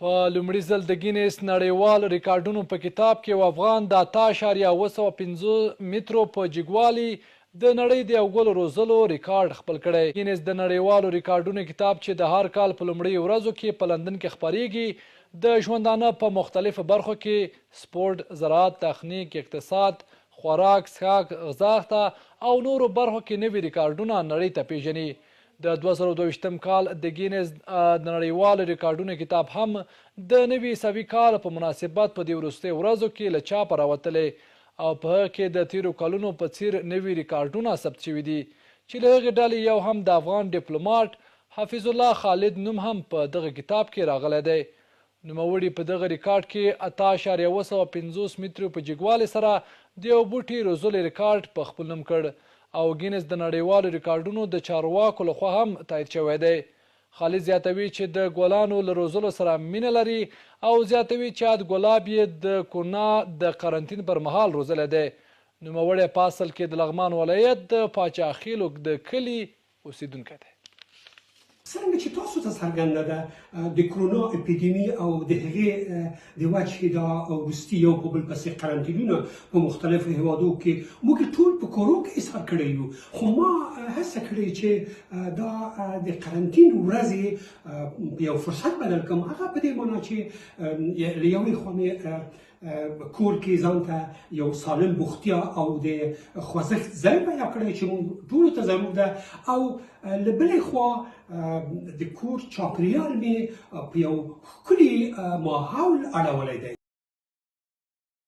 په لومړي ځل د ګینیس نړیوال ریکارډونو په کتاب کې یو افغان د 8.750 مترو په جګوالي د نړۍ د یو ګل روزلو ریکارډ خپل کړی. ګینیس د نړیوالو ریکارډونو کتاب چې د هر کال په لومړۍ ورځو کې په لندن کې خپریږي د ژوندانه په مختلفو برخو کې سپورت، زراعت، تخنیک، اقتصاد، خوراک، څښاک، غذا او نورو برخو کې نوي ریکارډونه نړۍ ته پیژني. د 2022 کال د ګینیز د نړیوالو ریکارډونو کتاب هم د نوي عیسوي کال په مناسبت په دې وروستیو ورځو کې له چاپه راوتلی او په هغه کې د تیرو کلونو په څیر نوي ریکارډونه ثبت شوي دي چې له هغې ډلې یو هم د افغان ډیپلومات حفیظالله خالد نوم هم په دغه کتاب کې راغلی دی. نوموړي په دغه ریکارډ کې 8.750 مترو په جګوالي سره د یو بوټي روزلو ریکارډ په خپل نوم کړ او ګینیس د نړیوالو ریکارډونو د چارواکو لخوا هم تایید شوی دی. خالد زیاتوي چې د ګلانو له روزلو سره مینه لري او زیاتوي چې ګلاب یې د کونا د قرنطین پر مهال روزلی دی. نوموړی په اصل کې د لغمان ولایت د پاچاخیلو د کلي اوسیدونکی دی. څرنګه چې تاسو ته څرګنده ده د کرونا اپیدمي او د هغې د وجې دا وروستي یو په بل پسې قرنطینونه په مختلفو هیوادو کې موږ ټول په کورو کې احسار کړی یو، خو ما هڅه کړې چې دا د قرنطین ورځې په یو فرصت بدل کړم. هغه په دې معنا چې له یوې خوا مې کور کې ځان ته یو سالم بوختیا او د خوځښت ځای پیدا کړی چې موږ ټولو ته ضرور ده، او له بلې خوا د کور چاپریال مې په یو ښکلي ماحول اړولی دی